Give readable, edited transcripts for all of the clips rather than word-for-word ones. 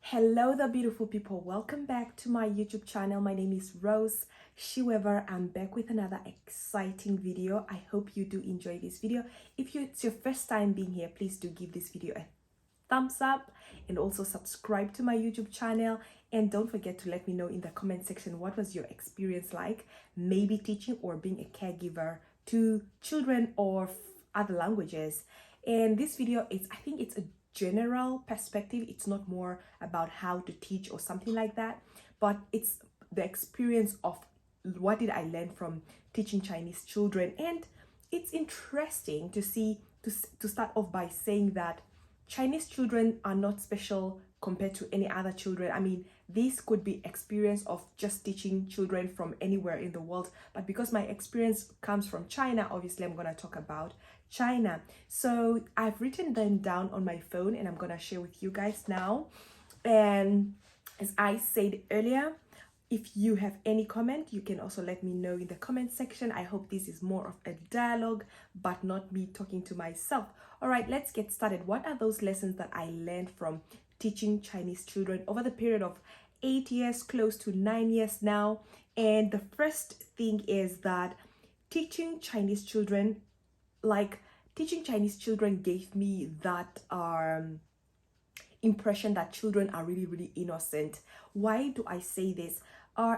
Hello the beautiful people, welcome back to my YouTube channel. My name is Rose Shiwever. I'm back with another exciting video. I hope you do enjoy this video. If it's your first time being here, please do give this video a thumbs up and also subscribe to my YouTube channel, and don't forget to let me know in the comment section what was your experience like, maybe teaching or being a caregiver to children or other languages. And this video is, I think it's a general perspective. It's not more about how to teach or something like that, but it's the experience of what did I learn from teaching Chinese children. And it's interesting to see, to start off by saying that Chinese children are not special compared to any other children. I mean, this could be experience of just teaching children from anywhere in the world, but because my experience comes from China, obviously I'm going to talk about China. So I've written them down on my phone and I'm going to share with you guys now. And as I said earlier, if you have any comment, you can also let me know in the comment section. I hope this is more of a dialogue, but not me talking to myself. All right, let's get started. What are those lessons that I learned from teaching Chinese children over the period of 8 years, close to 9 years now? And the first thing is that teaching Chinese children gave me that impression that children are really innocent. Why do I say this?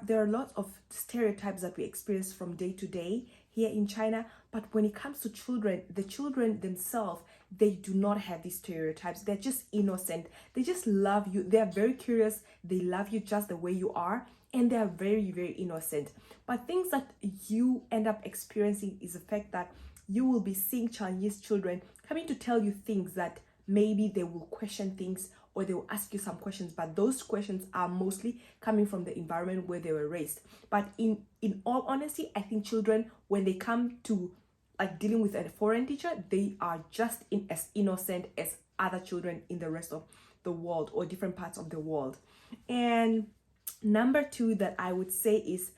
There are lots of stereotypes that we experience from day to day here in China, but when it comes to children, the children themselves, they do not have these stereotypes. They're just innocent. They just love you. They are very curious. They love you just the way you are, and they are very innocent. But things that you end up experiencing is the fact that you will be seeing Chinese children coming to tell you things that maybe they will question things or they will ask you some questions, but those questions are mostly coming from the environment where they were raised. But in all honesty, I think children, when they come to like dealing with a foreign teacher, they are just as innocent as other children in the rest of the world or different parts of the world. And number two that I would say is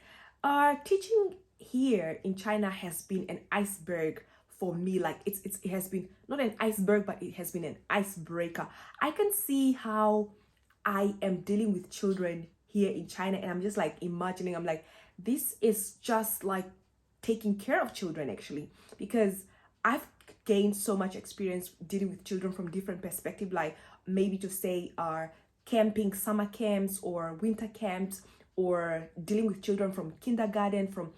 teaching here in China has been an iceberg for me. Like it has been not an iceberg, but it has been an icebreaker. I can see how I am dealing with children here in China, and I'm just like imagining, I'm like, this is just like taking care of children actually, because I've gained so much experience dealing with children from different perspectives, like maybe to say camping, summer camps or winter camps, or dealing with children from kindergarten, from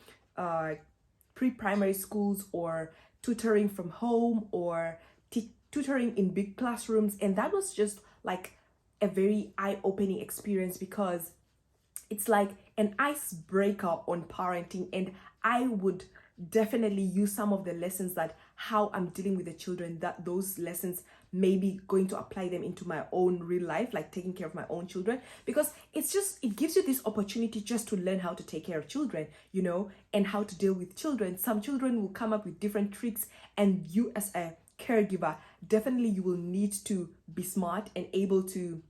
pre-primary schools, or tutoring from home, or tutoring in big classrooms. And that was just like a very eye-opening experience, because it's like an icebreaker on parenting. And I would definitely use some of the lessons that how I'm dealing with the children, that those lessons maybe going to apply them into my own real life, like taking care of my own children, because it gives you this opportunity just to learn how to take care of children, and how to deal with children. Some children will come up with different tricks, and you as a caregiver, definitely you will need to be smart and able to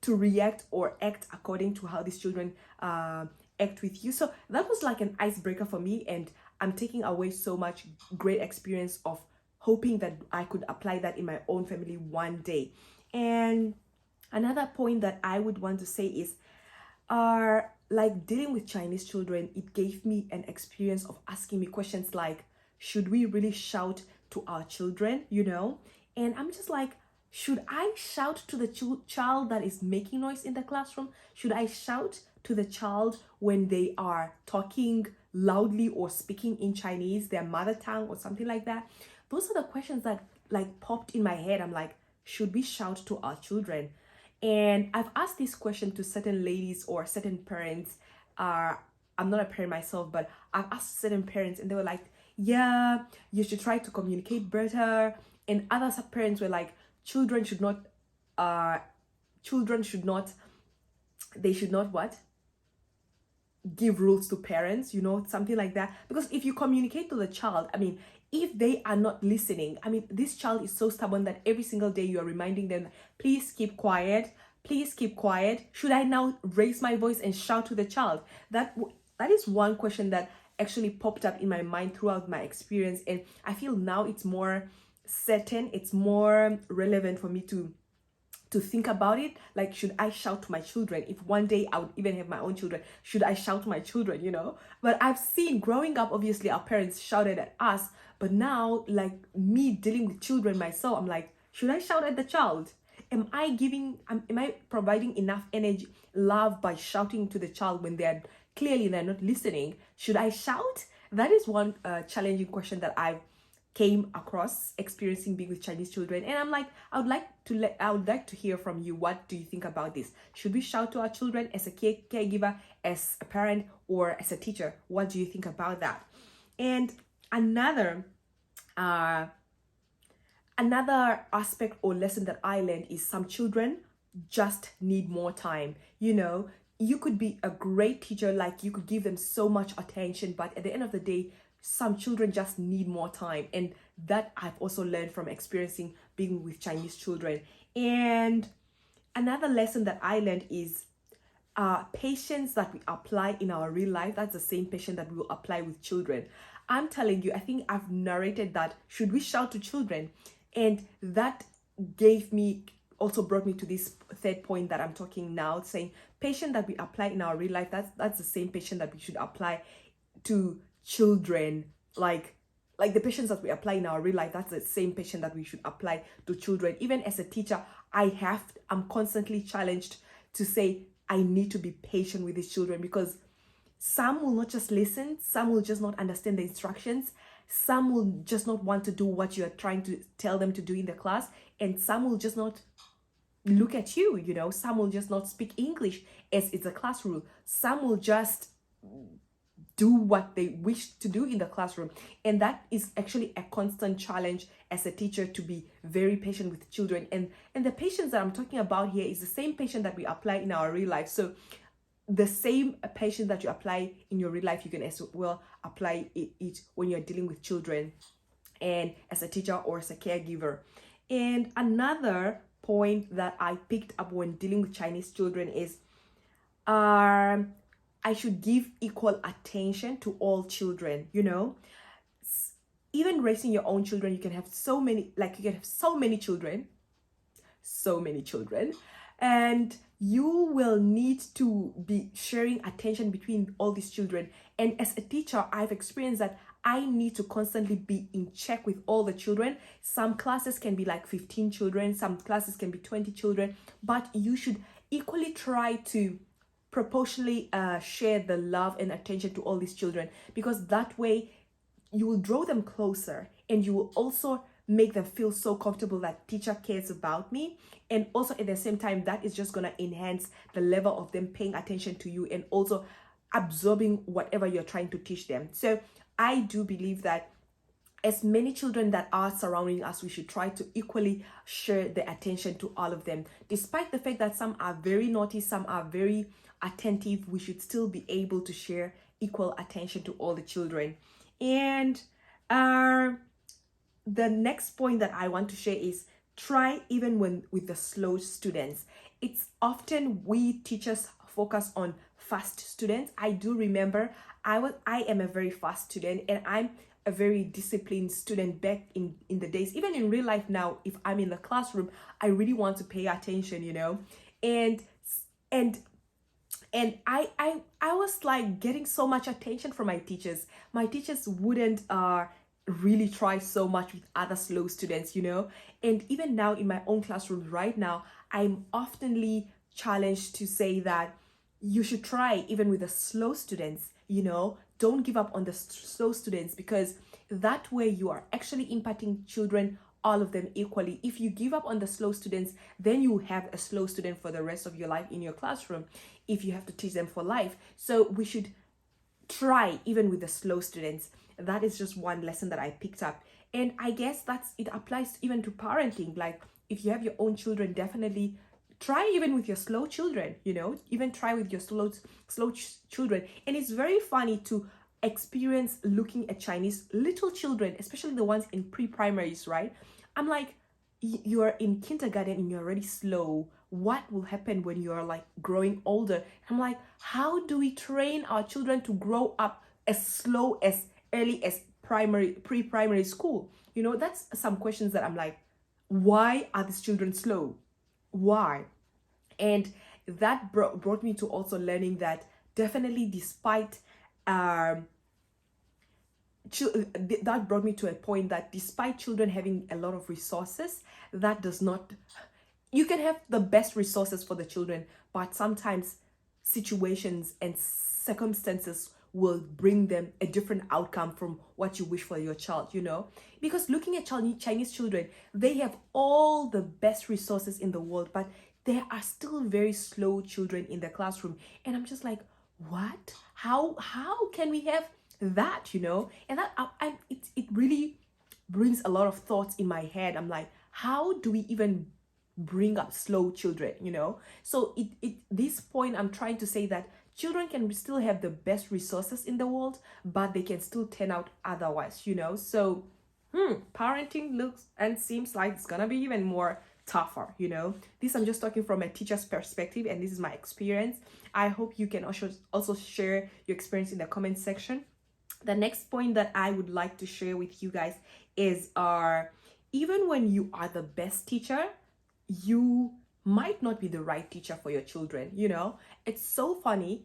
react or act according to how these children act with you. So that was like an icebreaker for me, and I'm taking away so much great experience of hoping that I could apply that in my own family one day. And another point that I would want to say is like dealing with Chinese children, it gave me an experience of asking me questions like, should we really shout to our children, And I'm just like, should I shout to the child that is making noise in the classroom? Should I shout to the child when they are talking loudly or speaking in Chinese, their mother tongue or something like that? Those are the questions that like popped in my head. I'm like, should we shout to our children? And I've asked this question to certain ladies or certain parents. I'm not a parent myself, but I've asked certain parents and they were like, yeah, you should try to communicate better. And other parents were like, children should not what? Give rules to parents, something like that. Because if you communicate to the child, if they are not listening, this child is so stubborn that every single day you are reminding them, please keep quiet, please keep quiet. Should I now raise my voice and shout to the child? That is one question that actually popped up in my mind throughout my experience, and I feel now it's more certain, it's more relevant for me to to think about it. Like, should I shout to my children? If one day I would even have my own children, should I shout to my children, you know? But I've seen growing up, obviously our parents shouted at us, but now, like, me dealing with children myself, I'm like, should I shout at the child? Am I providing enough energy, love, by shouting to the child when they're not listening? Should I shout? That is one challenging question that I've came across experiencing being with Chinese children. And I'm like, I would like to hear from you. What do you think about this? Should we shout to our children as a caregiver, as a parent, or as a teacher? What do you think about that? And another aspect or lesson that I learned is some children just need more time. You know, you could be a great teacher, like you could give them so much attention, but at the end of the day, some children just need more time. And that I've also learned from experiencing being with Chinese children. And another lesson that I learned is patience that we apply in our real life, that's the same patience that we will apply with children. I'm telling you, I think I've narrated that, should we shout to children? And that also brought me to this third point that I'm talking now, saying patience that we apply in our real life, that's the same patience that we should apply to children. Like the patience that we apply in our real life, that's the same patience that we should apply to children. Even as a teacher, I'm constantly challenged to say I need to be patient with these children, because some will not just listen, some will just not understand the instructions, some will just not want to do what you're trying to tell them to do in the class, and some will just not look at you, you know, some will just not speak English as it's a classroom, some will just do what they wish to do in the classroom. And that is actually a constant challenge as a teacher, to be very patient with children. And the patience that I'm talking about here is the same patience that we apply in our real life. So the same patience that you apply in your real life, you can as well apply it when you're dealing with children, and as a teacher or as a caregiver. And another point that I picked up when dealing with Chinese children is I should give equal attention to all children. You know, even raising your own children, you can have so many children, and you will need to be sharing attention between all these children. And as a teacher, I've experienced that I need to constantly be in check with all the children. Some classes can be like 15 children, some classes can be 20 children, but you should equally try to proportionally share the love and attention to all these children, because that way you will draw them closer, and you will also make them feel so comfortable that teacher cares about me. And also at the same time, that is just going to enhance the level of them paying attention to you and also absorbing whatever you're trying to teach them. So I do believe that as many children that are surrounding us, we should try to equally share the attention to all of them. Despite the fact that some are very naughty, some are very attentive, we should still be able to share equal attention to all the children. And the next point that I want to share is try even with the slow students. It's often we teachers focus on fast students. I do remember I am a very fast student, and I'm a very disciplined student back in the days. Even in real life now, if I'm in the classroom, I really want to pay attention, you know. And I was like getting so much attention from my teachers. My teachers wouldn't really try so much with other slow students, you know. And even now in my own classroom right now, I'm oftenly challenged to say that you should try even with the slow students, you know. Don't give up on the slow students, because that way you are actually impacting children, all of them equally. If you give up on the slow students, then you have a slow student for the rest of your life in your classroom, if you have to teach them for life. So we should try even with the slow students. That is just one lesson that I picked up. And I guess it applies even to parenting. Like if you have your own children, definitely try even with your slow children, you know, even try with your slow children. And it's very funny to experience looking at Chinese little children, especially the ones in pre-primaries, right? I'm like, you're in kindergarten and you're already slow. What will happen when you're like growing older? I'm like, how do we train our children to grow up as slow as early as pre-primary school? You know, that's some questions that I'm like, why are these children slow? why. And that brought me to also learning that definitely, despite that brought me to a point that despite children having a lot of resources, that does not, you can have the best resources for the children, but sometimes situations and circumstances will bring them a different outcome from what you wish for your child, you know. Because looking at Chinese children, they have all the best resources in the world, but there are still very slow children in the classroom. And I'm just like, what? How can we have that, you know? And that it really brings a lot of thoughts in my head. I'm like, how do we even bring up slow children, you know? So this point, I'm trying to say that children can still have the best resources in the world, but they can still turn out otherwise, you know? So parenting looks and seems like it's gonna be even more tougher, you know. This, I'm just talking from a teacher's perspective, and this is my experience. I hope you can also share your experience in the comment section. The next point that I would like to share with you guys is even when you are the best teacher, you might not be the right teacher for your children, you know. It's so funny.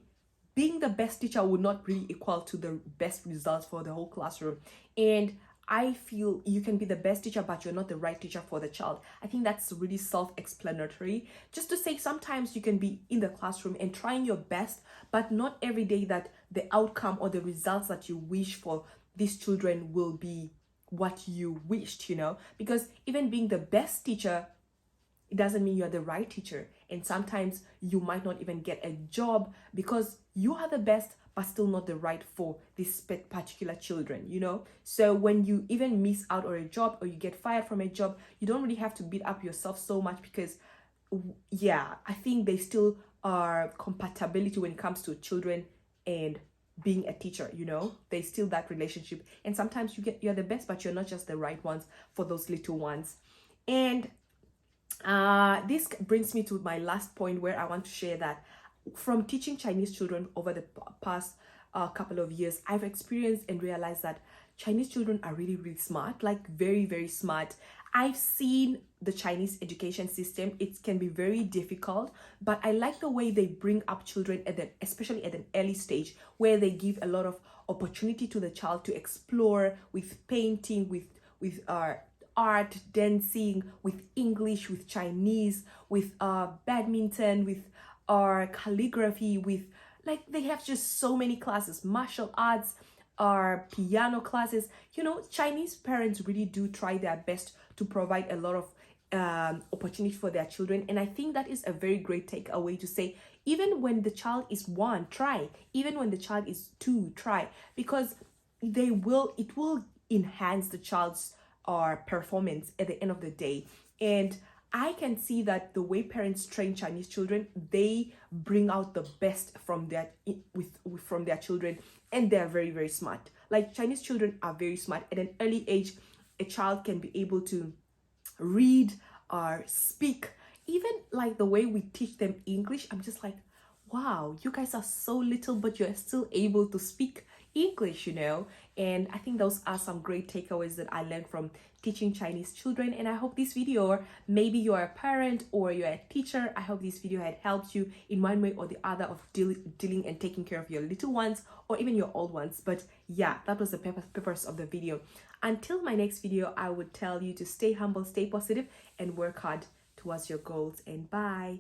Being the best teacher would not really equal to the best results for the whole classroom. And I feel you can be the best teacher, but you're not the right teacher for the child. I think that's really self-explanatory. Just to say, sometimes you can be in the classroom and trying your best, but not every day that the outcome or the results that you wish for these children will be what you wished, you know. Because even being the best teacher, it doesn't mean you're the right teacher. And sometimes you might not even get a job because you are the best, but still not the right for these particular children, you know. So when you even miss out on a job or you get fired from a job, you don't really have to beat up yourself so much, because yeah, I think they still are compatibility when it comes to children and being a teacher, you know. There's still that relationship, and sometimes you're the best, but you're not just the right ones for those little ones. And this brings me to my last point, where I want to share that from teaching Chinese children over the past couple of years, I've experienced and realized that Chinese children are really, really smart, like very, very smart. I've seen the Chinese education system. It can be very difficult, but I like the way they bring up children especially at an early stage, where they give a lot of opportunity to the child to explore with painting, with art, dancing, with English, with Chinese, with badminton, with calligraphy, with, like, they have just so many classes, martial arts, piano classes. You know, Chinese parents really do try their best to provide a lot of opportunity for their children. And I think that is a very great takeaway, to say, even when the child is 1, try. Even when the child is 2, try. Because it will enhance the child's performance at the end of the day. And I can see that the way parents train Chinese children, they bring out the best from from their children, and they're very, very smart. Like, Chinese children are very smart. At an early age, a child can be able to read or speak. Even like the way we teach them English, I'm just like, wow, you guys are so little, but you're still able to speak English, you know. And I think those are some great takeaways that I learned from teaching Chinese children. And I hope this video, maybe you're a parent or you're a teacher, I hope this video had helped you in one way or the other of dealing and taking care of your little ones, or even your old ones. But yeah, that was the purpose of the video. Until my next video, I would tell you to stay humble, stay positive, and work hard towards your goals. And bye.